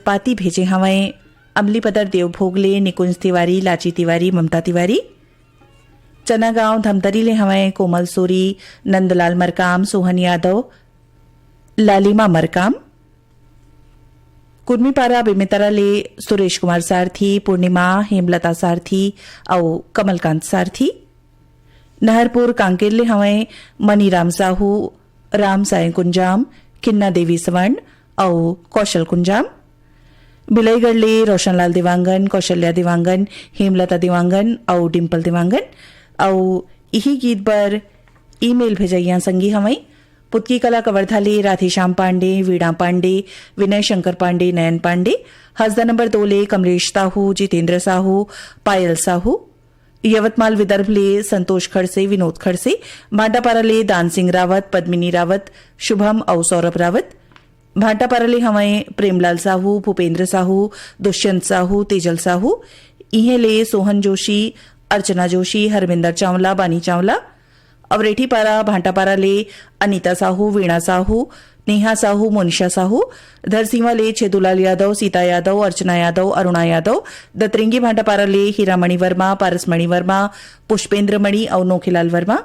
पाती भेजे हवें अमली पदर देव भोगले, निकुंज तिवारी, लाची तिवारी, ममता तिवारी। चना गांव धमतरी ले हवें कोमल सोरी, नंदलाल मरकाम, सोहन यादव, लालिमा मरकाम। कुर्मीपारा बेमेतरा ले सुरेश कुमार सारथी, पूर्णिमा, हेमलता सारथी और कमलकांत सारथी। नहरपुर कांकेर ले हवें मनीराम साहू, राम साय कुंजाम, किन्ना देवी स्वर्ण और कौशल कुंजाम। बिलईगढ़ ले रोशनलाल दिवांगन, कौशल्या दिवांगन, हेमलता दिवांगन और डिम्पल दिवांगन। और यही गीत पर ईमेल भेजैया संगी हमें पुतकी कला कवर्धा ले राधेश्याम पांडे, वीणा पांडे, विनय शंकर पांडे, नयन पांडे। हसदा नंबर 2 ले कमलेश साहू, जितेंद्र साहू, पायल साहू। यवतमाल विदर्भ ले संतोष खड़से, विनोद खड़से। भाटापारा ले दान सिंह रावत, पद्मिनी रावत, शुभम और सौरभ रावत। भाटापारा ले हमें प्रेमलाल साहू, भूपेंद्र साहू, दुष्यंत साहू, तेजल साहू। इहे ले सोहन जोशी, अर्चना जोशी, हरविंदर चावला, बानी चावला। अवरेठी पारा भाटापारा ले अनीता साहू, वीणा साहू, नेहा साहू, मोनिशा साहू। धरसीवा ले छेदुलाल यादव, सीता यादव, अर्चना यादव, अरुणा यादव। दतरिंगी भाटापारा ले हीरामणि वर्मा, पारसमणि वर्मा, पुष्पेंद्र मणि और नोखीलाल वर्मा।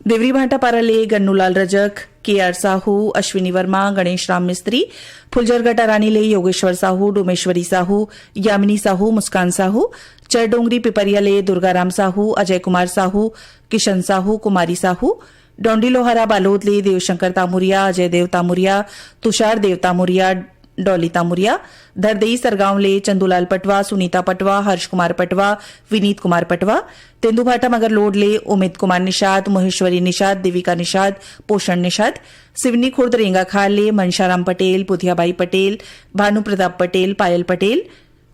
देवरी भाटापारा ले गन्नूलाल रजक, के.आर. साहू, अश्विनी वर्मा, गणेश राम मिस्त्री। फुलजरगटा रानी ले योगेश्वर साहू, डोमेश्वरी साहू, यामिनी साहू, मुस्कान साहू। चरडोंगरी पिपरिया ले दुर्गाराम साहू, अजय कुमार साहू, किशन साहू, कुमारी साहू। डोंडी लोहारा बालोद ले देवशंकर तामुरिया, अजय देव तामुरिया, तुषार देव तामुरिया, डॉली तामुरिया। धरदेई सरगांव ले चंदूलाल पटवा, सुनीता पटवा, हर्ष कुमार पटवा, विनीत कुमार पटवा। तेंदुभाटा मगर लोड ले उमित कुमार निषाद, महेश्वरी निषाद, देविका निषाद, पोषण निषाद। सिवनी खुर्द रेंगा खाल ले मनशाराम पटेल, पुधियाबाई पटेल, भानु प्रताप पटेल, पायल पटेल।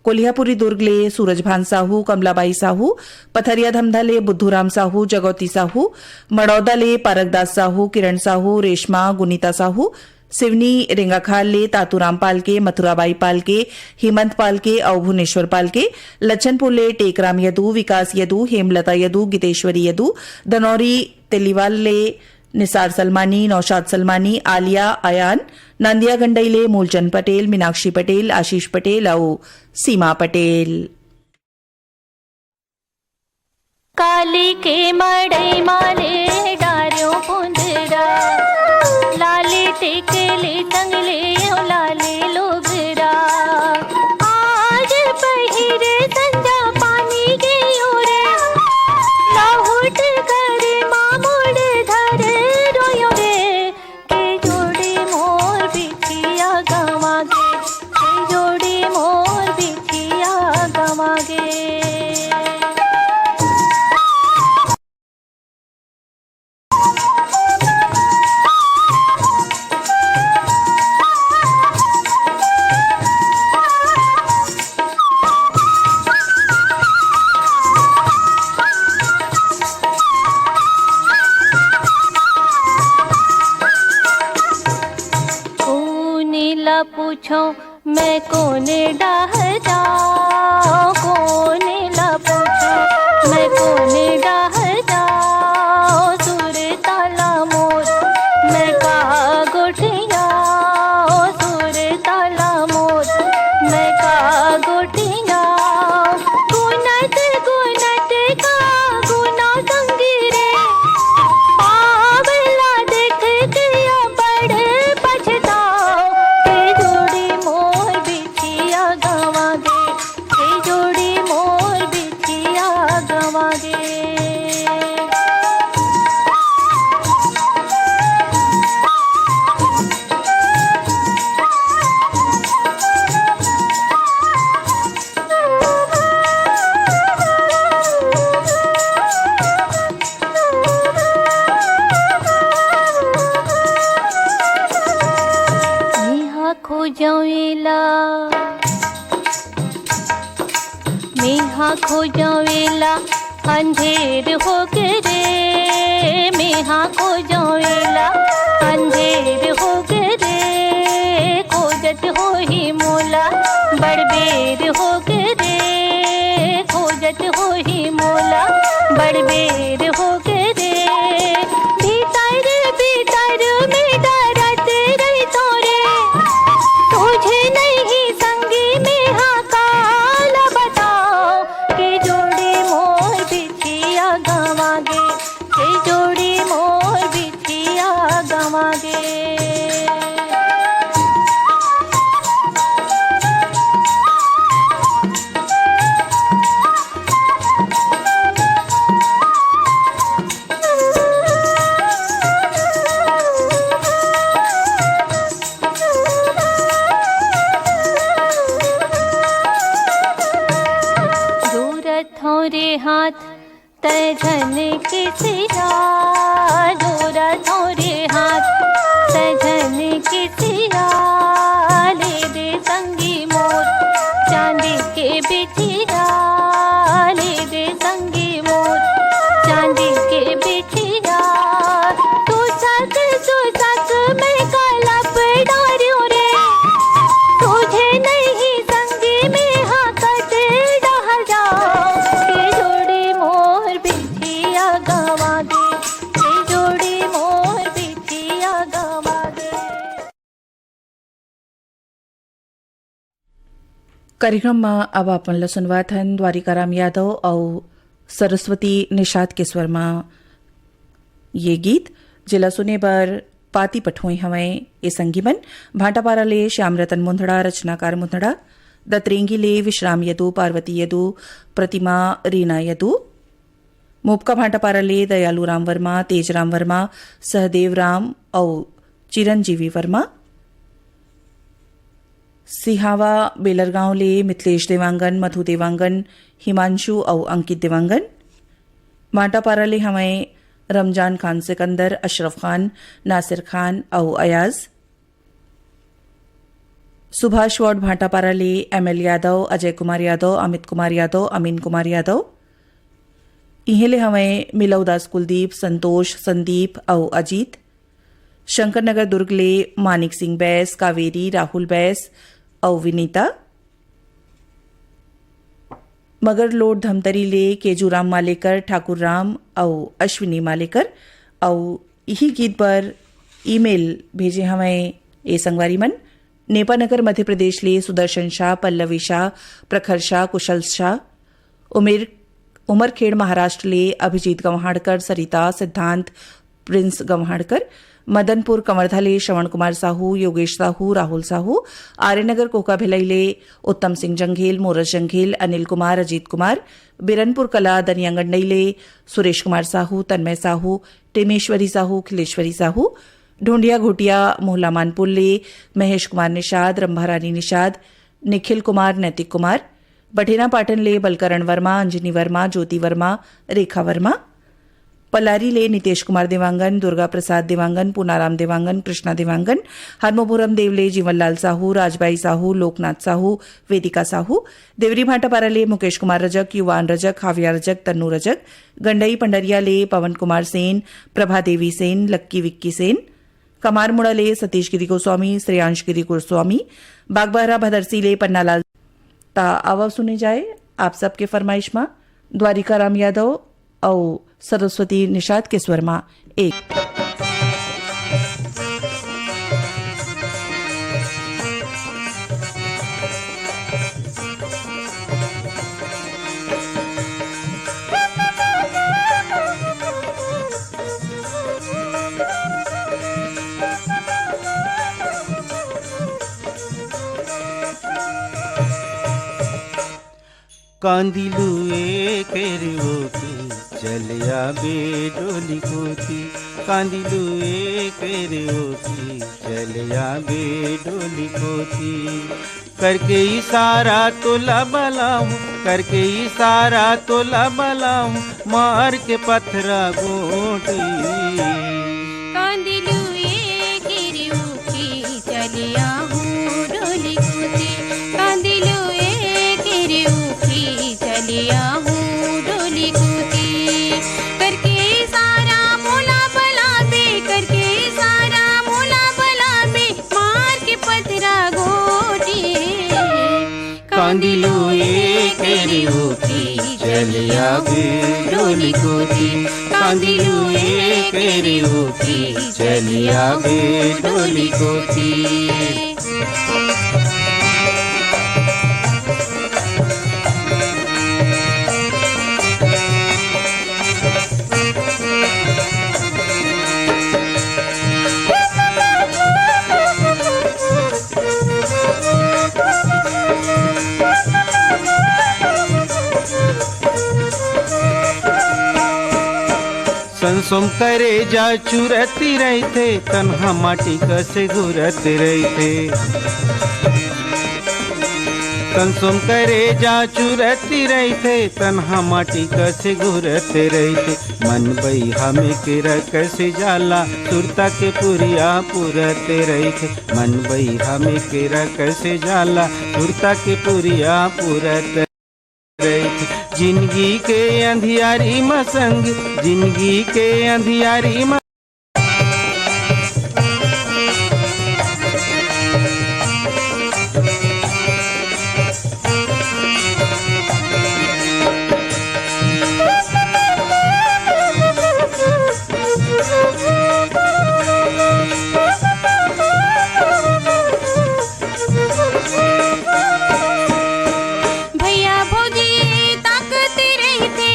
कोल्हापुरी दुर्ग ले सूरजभान साहू, कमलाबाई साहू। पथरिया धमधा ले बुद्धूराम साहू, जगौती साहू। मड़ौदा ले पारकदास साहू, किरण साहू, रेशमा, गुनीता साहू। सिवनी रेंगाखाल ले तातूराम पालके, मथुराबाई पालके, हेमंत पालके और भुवनेश्वर पालके। लच्छनपुर ले टेकराम यदू, विकास यदू, हेमलता यदू, गीतेश्वरी यदू। दनौरी तेलीवाल ले निसार सलमानी, नौशाद सलमानी, आलिया, अयान। नांदिया गंडई ले मूलचंद पटेल, मीनाक्षी पटेल, आशीष पटेल और सीमा पटेल। काली के मड़ई माले डार्यो पुंजरा, लाले टेकले तंगले लाले लोगरा। आज पहिरे संजा पानी के ओरे, लाहुट कर मामुड़ धर रोयो रे। के जोड़ी मोर बिछिया गवागे, के जोड़ी मोर बिछिया गवागे। पूछो मैं कोने डाह जाऊं, कोने ला पूछो मैं कोने डाह जाऊं। सुर ताला मोर मैं कहा गोठिया, सुर ताला मोर मैं कहा गोठिया। गुनत गुनत का गुना संगी रे, पावला देख के बड़ पछताओ। के जोड़ी मोर बिछिया गवागे, के जोड़ी मोर बिछिया गवागे। खो जावेला अंधेर हो रे, मेहा खो जावेला अंधेर हो रे। खोजत हो ही मोला बड़बेर हो रे, खोजत हो ही मोला बड़बेर हो रे। भीतर भीतर में डर गावागे। थोरे हाथ तजन किसिया, जोरा थोरे हाथ तजन किसिया, ले दे संगी मोर चांदी के बिछिया, ले दे संगी मोर चांदी के बिछिया। तू सक मैं काला डारियो रे, तुझे नहीं संगी में हाकत डाल जाओ। कार्यक्रम में अब अपन ला सुनवात हन द्वारिकाराम यादव और सरस्वती निषाद के स्वर में ये गीत जिला सुने बर पाती पठोई हमें ये संगीबन भाटापारा ले श्याम रतन मुंदड़ा, रचनाकार मुंदड़ा, दतरेंगी ले विश्राम यदु, पार्वती यदु, प्रतिमा रीना यदु, मोपका भाटापारा ले दयालू राम वर्मा, तेज राम वर्मा, सहदेव राम और चिरंजीवी वर्मा, सिहावा बेलरगांव ले मिथिलेश देवांगन, मधु देवांगन, हिमांशु और अंकित देवांगन, माटापारा ले हमें रमजान खान सिकंदर, अशरफ खान, नासिर खान और अयाज, सुभाष वार्ड भाटापारा ले एमएल यादव, अजय कुमार यादव, अमित कुमार यादव, अमीन कुमार यादव, इहेले हमें मिलौदास कुलदीप, संतोष, संदीप और अजीत, शंकरनगर दुर्ग ले मानिक सिंह बैस, कावेरी, राहुल बैस और विनीता, मगर लोड धमतरी ले केजूराम मालेकर, ठाकुर राम और अश्विनी मालेकर और यही गीत पर ईमेल भेजे हमें ए संगवारी मन नेपानगर मध्य प्रदेश ले सुदर्शन शाह, पल्लवी शाह, प्रखर शाह, कुशल शाह, उमरखेड़ महाराष्ट्र ले अभिजीत गंवाड़कर, सरिता, सिद्धांत, प्रिंस गंवाड़कर, मदनपुर कमरधा ले श्रवण कुमार साहू, योगेश साहू, राहुल साहू, आर्यनगर कोका भिलाई ले उत्तम सिंह जंघेल, मोरस जंघेल, अनिल कुमार, अजीत कुमार, बिरनपुर कला दनियांगंडई ले सुरेश कुमार साहू, तन्मय साहू, टेमेश्वरी साहू, खिलेश्वरी साहू, ढूंढिया घोटिया मोहला मानपुर ले महेश कुमार निषाद, रंभारानी निषाद, निखिल कुमार, नैतिक कुमार, बठेना पाटन ले बलकरण वर्मा, अंजनी वर्मा, ज्योति वर्मा, रेखा वर्मा, पलारी ले नितेश कुमार देवांगन, दुर्गा प्रसाद देवांगन, पूनाराम देवांगन, कृष्णा देवांगन, हरमोपुरम देवले जीवनलाल साहू, राजबाई साहू, लोकनाथ साहू, वेदिका साहू, देवरी भाटापारा ले मुकेश कुमार रजक, युवान रजक, हाविया रजक, तन्नू रजक, गंडई पंडरिया ले पवन कुमार सेन, प्रभा देवी सेन, लक्की विक्की सेन, कमारमुड़ा ले सतीश गिरी गोस्वामी, श्रेयांश गिरी गोस्वामी, बागबाहरा भदरसी ले पन्नालाल। ता आवाज सुने जाए आप सबके फरमाइश में द्वारिकाराम यादव और सरस्वती निषाद के स्वर में एक कांदिलुए केरवोती चलिया बेडोली कोती, कांदिलुए केरवोती चलिया बेडोली कोती, करके इशारा तोला बलाऊं, करके इशारा तोला बलाऊं, मार के पत्थरा गोटी। कांदिलुए केरवोती चलिया डोली कोती, कांदिलुए केरवोती चलिया डोली कोती, करके सारा मोला बला बे, करके सारा मोला बला बे, मार के पथरा गोटी। कांदिलुए केरवोती चलिया बेडोली कोती, कांदिलुए केरवोती चलिया बेडोली कोती। संसोम करे जा चुरती रहते तन्हा माटी कसे घुरत रहते संसोम करे जा चुरती रहते तन्हा माटी कसे घुरत रहते मन बई हमें के कैसे जाला सुरता के पुरिया पुरते रहते मन बई हमें के कैसे जाला सुरता के पुरिया पुरत जिंदगी के अंधियारी में संग जिंदगी के अंधियारी में भैया भौजी ताकते रहते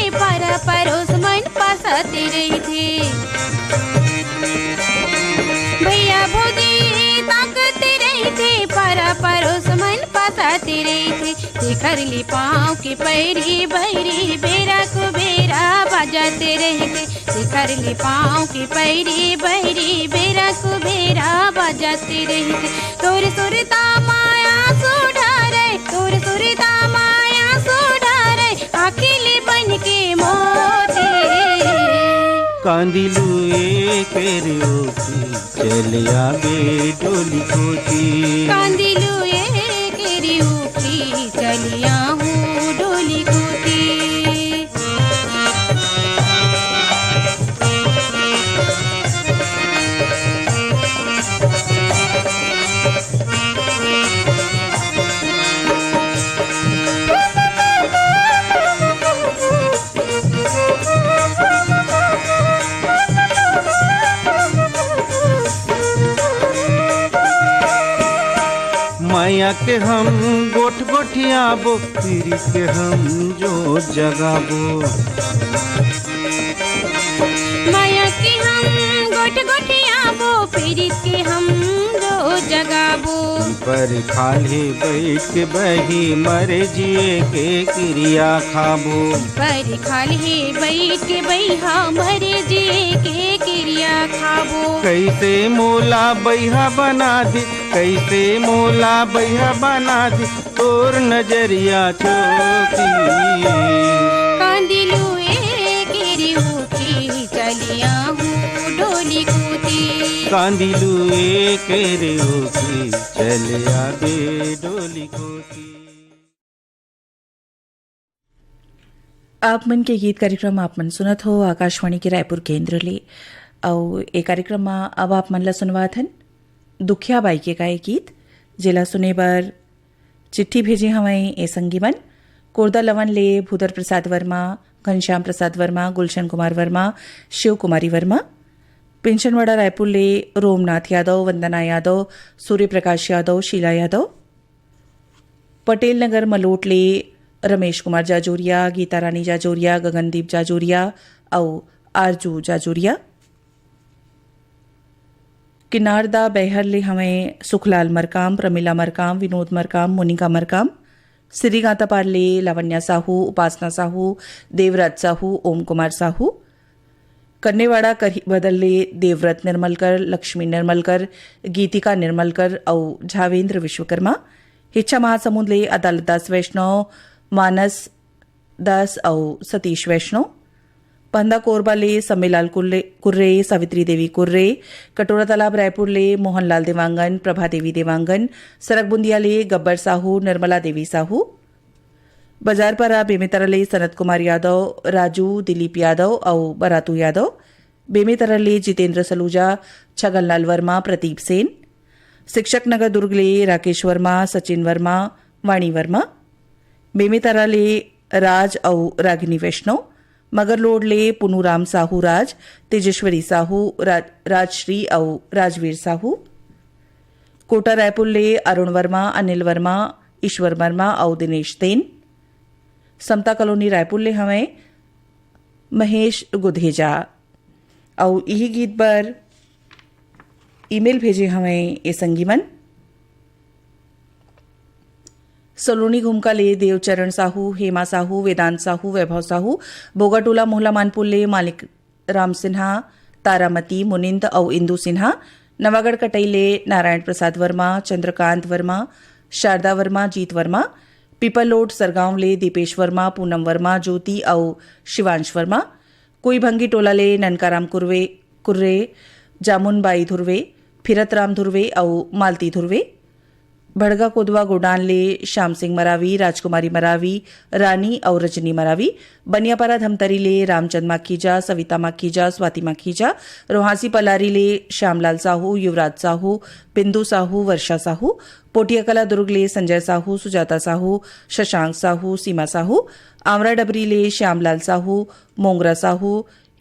परोस मन पासाते रहते देखर ली पाँव के पैरी बैरी बेरा को बेरा बजाते रहते देखर ली पाँव के पैरी बैरी बेरा को बेरा बजाते रहते तोरे सुरता माया सुधारे तोरे सुरता माया सुधारे अकेले बन के मोते कांदिलू केरियोती चलिया बे डोली कोती कांदिलू केरियोती चलिया हूँ डोली कोती माया के हम गोठ गोठियाबो पीरी के हम जो जगाबो माया के हम गोठ गोठियाबो पीरी के हम जो जगाबो पर खाली बैठ के बही मरे जिए के क्रिया खाबो पर खाली बैठ के बैहा मरे जे के क्रिया खाबो कैसे मोला बैहा बना दे कैसे मोला बैहा बना दे तोर नजरिया चोकी कांदिलू केरियोती चलिया हूँ डोली कोती कांदिलू केरियोती चलिया बे डोली कोती। आप मन के गीत कार्यक्रम आप मन सुनत हो आकाशवाणी के रायपुर केंद्र ले और ए कार्यक्रम में अब आप मन ला सुनवात हन दुखिया बाई के गाए गीत जिला सुने बर चिट्ठी भेजे हमें ए संगीवन कोरदा लवन ले भूधर प्रसाद वर्मा घनश्याम प्रसाद वर्मा गुलशन कुमार वर्मा शिव कुमारी वर्मा पेंशनवाड़ा रायपुर ले रोमनाथ यादव वंदना यादव सूर्य प्रकाश यादव शीला यादव पटेल नगर मलोट ले रमेश कुमार जाजोरिया गीता रानी जाजोरिया गगनदीप जाजोरिया और आरजू जाजोरिया किनारदा बेहर ले हमें सुखलाल मरकाम प्रमिला मरकाम विनोद मरकाम मोनिका मरकाम सिरीगाता पार्ले लावण्या साहू उपासना साहू देवराज साहू ओम कुमार साहू कन्नेवाड़ा बदले देवव्रत निर्मलकर लक्ष्मी निर्मलकर गीतिका निर्मलकर और झावेंद्र विश्वकर्मा हिच्छा महासमुंद ले अदालत दास वैष्णव मानस दास और सतीश वैष्णव पंदा कोरबा ले सम्मेलाल कुर्रे सावित्री देवी कुर्रे कटोरा तालाब रायपुर ले मोहनलाल देवांगन प्रभा देवी देवांगन सरक बुंदिया ले गब्बर साहू निर्मला देवी साहू बाजारपारा बेमेतरा ले सनत कुमार यादव राजू दिलीप यादव और बरातू यादव बेमेतरा ले जितेंद्र सलूजा छगनलाल वर्मा प्रदीप सेन शिक्षक नगर दुर्ग ले राकेश वर्मा सचिन वर्मा वाणी वर्मा बेमेतरा ले राज और रागिनी वैष्णव मगरलोड ले पुनूराम साहू राज तेजेश्वरी साहू राजश्री और राजवीर साहू कोटा रायपुर ले अरुण वर्मा अनिल वर्मा ईश्वर वर्मा और दिनेश तेन समता कॉलोनी रायपुर ले हमें महेश गुधेजा और यही गीत पर ईमेल भेजे हमें ए संगीमन सलोनी घुमका ले देवचरण साहू हेमा साहू वेदांत साहू वैभव साहू बोगाटोला मोहला मानपुर ले राम सिन्हा तारामती मुनिंद और इंदू सिन्हा नवागढ़ कटैले नारायण प्रसाद वर्मा चंद्रकांत वर्मा शारदा वर्मा जीत वर्मा पीपलोड सरगांव ले दीपेश वर्मा पूनम वर्मा ज्योति और शिवांश वर्मा कोई भंगी टोला ले ननकाराम कुर्रे जामुनबाई धुर्वे फिरतराम धुर्वे और मालती धुर्वे भड़गा कोदवा गोडान ले श्याम सिंह मरावी राजकुमारी मरावी रानी और रजनी मरावी बनियापारा धमतरी ले रामचंद माखीजा सविता माखीजा स्वाति माखीजा रोहासी पलारी ले श्यामलाल साहू युवराज साहू बिंदु साहू वर्षा साहू पोटियाकला दुर्ग ले संजय साहू सुजाता साहू शशांक साहू सीमा साहू आमरा डबरी ले श्यामलाल साहू मोंगरा साहू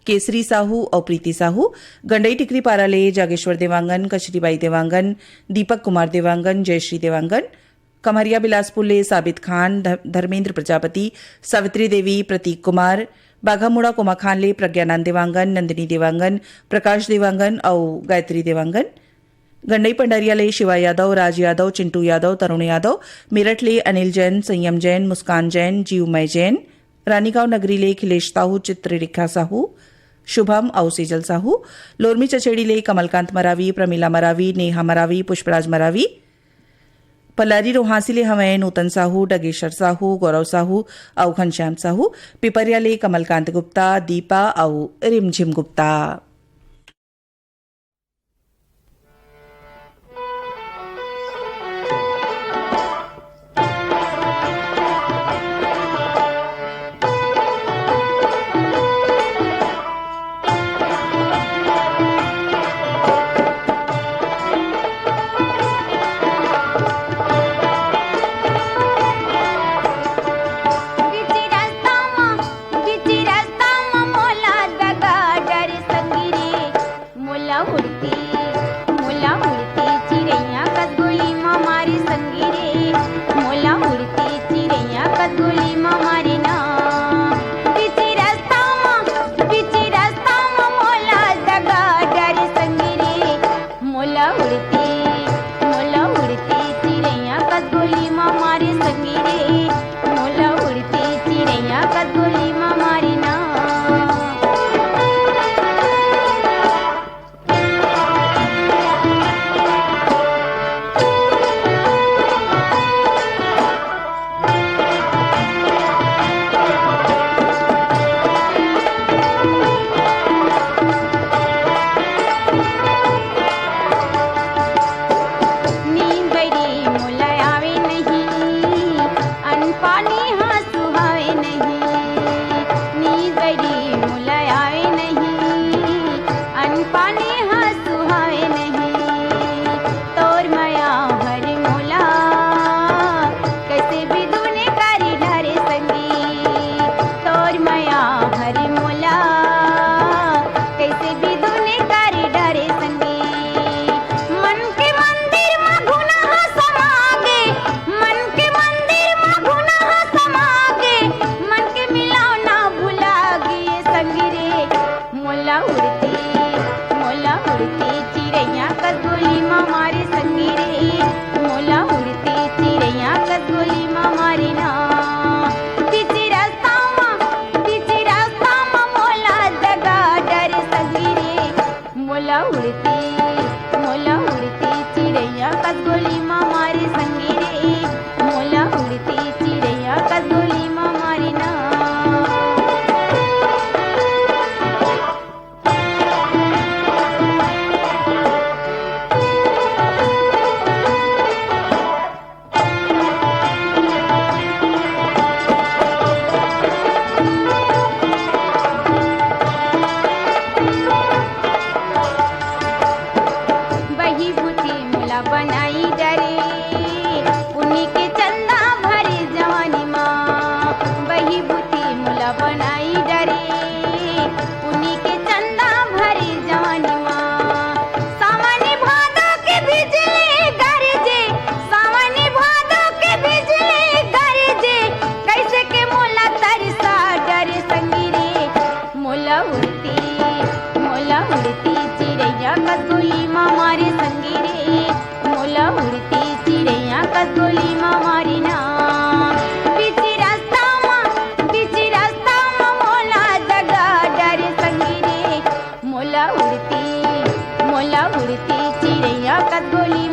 केसरी साहू और प्रीति साहू गंडई टिकरी पारा ले जागेश्वर देवांगन कचरीबाई देवांगन दीपक कुमार देवांगन जयश्री देवांगन कमरिया बिलासपुर ले साबित खान धर्मेंद्र प्रजापति सावित्री देवी प्रतीक कुमार बाघामुड़ा कोमाखान ले प्रज्ञानंद देवांगन नंदिनी देवांगन प्रकाश देवांगन और गायत्री देवांगन गंडई पंडरिया ले शिवा यादव राज यादव चिंटू यादव तरुण यादव मेरठ ले अनिल जैन संयम जैन मुस्कान जैन जीवमय जैन रानीगांव नगरी ले खिलेश साहू चित्ररेखा साहू शुभम और सेजल साहू लोरमी चचेड़ी ले कमलकांत मरावी प्रमीला मरावी नेहा मरावी पुष्पराज मरावी पलारी रोहासी ले हवैन नूतन साहू डगेश्वर साहू गौरव साहू और घनश्याम साहू पिपरिया ले कमलकांत गुप्ता दीपा और रिमझिम गुप्ता।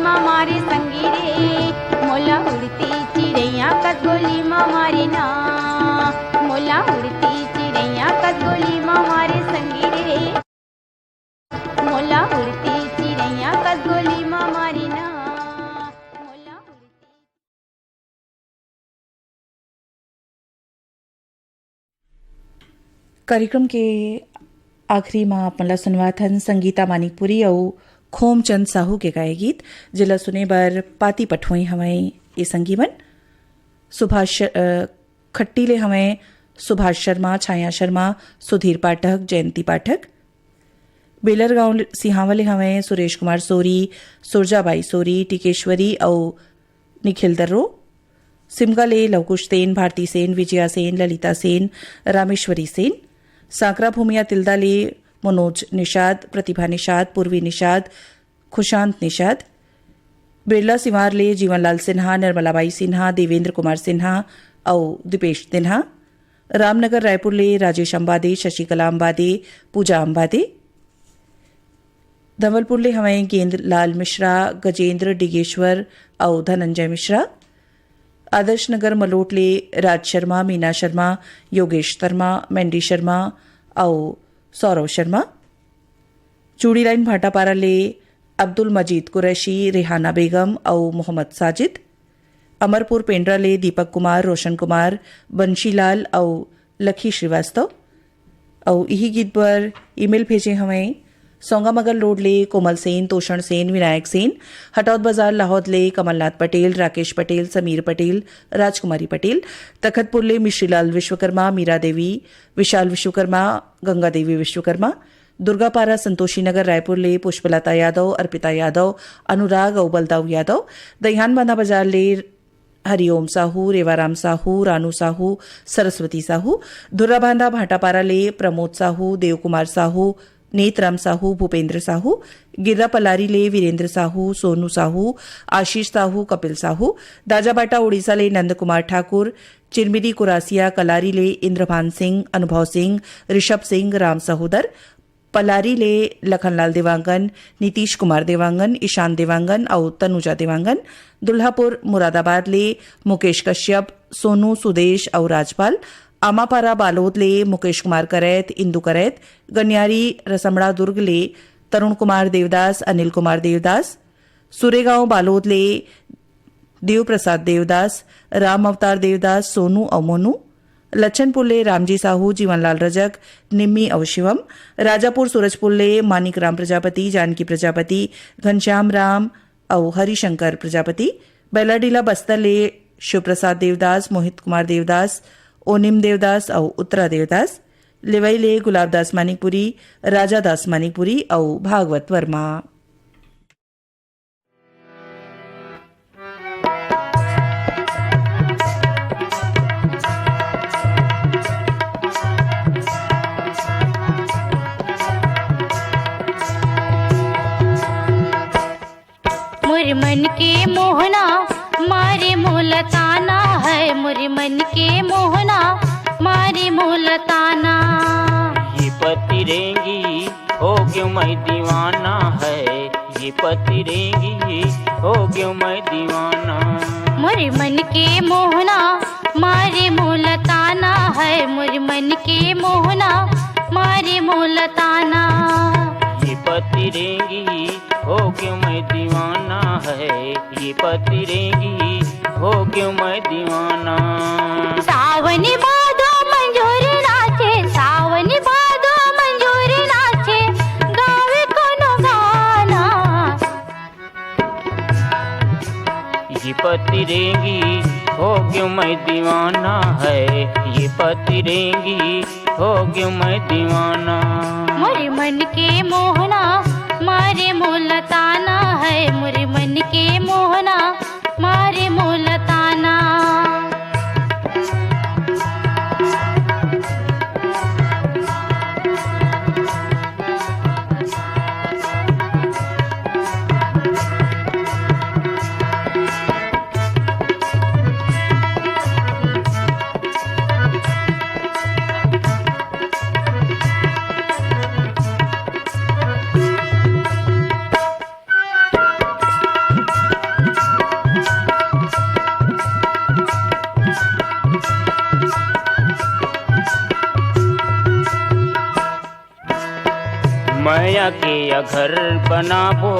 मारे संगी रे मोला उड़ती चिड़ैया कस गोली मारे ना मोला उड़ती चिड़ैया कस गोली मारे संगी रे मोला उड़ती चिड़ैया कस गोली मारी ना मोला उड़ती। कार्यक्रम के आखिरी में अपन सुनवाथन संगीता मानिकपुरी और खोमचंद साहू के गाए गीत जिला सुने बर पाती पठोई हमें ये संगीवन सुभाष खट्टीले हमें सुभाष शर्मा, छाया शर्मा, सुधीर पाठक, जयंती पाठक। बेलर गांव सिहावले हमें सुरेश कुमार सोरी, सुरजाबाई सोरी, टिकेश्वरी और निखिल दर्रो। सिमगाले लवकुश सेन, भारती सेन, विजया सेन, ललिता सेन, रामेश्वरी सेन। सांकरा भूमिया तिल्दाले मनोज निषाद, प्रतिभा निषाद, पूर्वी निषाद, खुशांत निषाद। बिरला सिवारले जीवनलाल सिन्हा, निर्मलाबाई सिन्हा, देवेंद्र कुमार सिन्हा और दीपेश सिन्हा। रामनगर रायपुर ले राजेश अंबादे, शशिकला अंबादे, पूजा अंबादे। धवलपुर ले हमें गेंद्र लाल मिश्रा, गजेंद्र डिगेश्वर और धनंजय मिश्रा। आदर्श नगर मलोट ले राज शर्मा, मीना शर्मा, योगेश शर्मा, मैंडी शर्मा और सौरव शर्मा। चूड़ी लाइन भाटापारा ले अब्दुल मजीद कुरैशी, रेहाना बेगम और मोहम्मद साजिद। अमरपुर पेंड्रा ले दीपक कुमार, रोशन कुमार, बंशीलाल और लखी श्रीवास्तव। और यही गीत पर ईमेल भेजे हमें सोंगामगल रोड ले कोमल सेन, तोषण सेन, विनायक सेन। हटौद बाजार लाहौद ले कमलनाथ पटेल, राकेश पटेल, समीर पटेल, राजकुमारी पटेल। तखतपुर ले मिश्रीलाल विश्वकर्मा, मीरा देवी, विशाल विश्वकर्मा, गंगा देवी विश्वकर्मा। दुर्गापारा संतोषी नगर रायपुर ले पुष्पलता यादव, अर्पिता यादव, अनुराग और बलदाऊ यादव। दहियान बांधा बाजार ले हरिओम साहू, रेवाराम साहू, रानू साहू, सरस्वती साहू। धुर्राबांधा भाटापारा ले प्रमोद साहू, देवकुमार साहू, नेतराम साहू, भूपेंद्र साहू। गिर्रा पलारी ले वीरेंद्र साहू, सोनू साहू, आशीष साहू, कपिल साहू। दाजाबाटा उड़ीसा ले नंद कुमार ठाकुर। चिरमिरी कुरासिया कलारी ले इंद्रभान सिंह, अनुभव सिंह, ऋषभ सिंह, राम सहोदर। पलारी ले लखनलाल देवांगन, नीतीश कुमार देवांगन, ईशान देवांगन और तनुजा देवांगन। दुल्हापुर मुरादाबाद ले मुकेश कश्यप, सोनू, सुदेश और राजपाल। आमापारा बालोद ले मुकेश कुमार करैत, इंदु करैत। गन्यारी रसमड़ा दुर्ग ले तरुण कुमार देवदास, अनिल कुमार देवदास। सुरेगांव बालोद ले देव प्रसाद देवदास, राम अवतार देवदास, सोनू और मोनू। लच्छनपुर ले रामजी साहू, जीवनलाल रजक, निम्मी और शिवम। राजापुर सूरजपुर ले मानिक राम प्रजापति, जानकी प्रजापति, घनश्याम राम और हरिशंकर प्रजापति। बेलाडीला बस्तर ले शिवप्रसाद देवदास, मोहित कुमार देवदास, ओनिम देवदास और उत्तरा देवदास। लिवई ले गुलाबदास मानिकपुरी, राजा दास मानिकपुरी और भागवत वर्मा। मुर मन के मोहना मारे मोलताना है, मुर मन के मोहना मारे मोलताना। ये पति रेंगी हो क्यों मैं दीवाना है, ये पति रेंगी हो क्यों मैं दीवाना। मुर मन के मोहना मारे मोलताना है, मुर मन के मोहना मारे मोलताना। ये पति रेंगी हो क्यों मैं दीवाना है, ये पति रेंगी हो क्यों मैं दीवाना। सावन भादो मंजूर नाचे, सावन भादो मंजूर नाचे, गावे कोनो गाना। ये पति रेंगी हो क्यों मैं दीवाना है, ये पति रेंगी हो क्यों मैं दीवाना। मुर मन के मोहना मारे मोलताना है, मुर मन के मोहना मारे मोलताना। माया के या घर बनाबो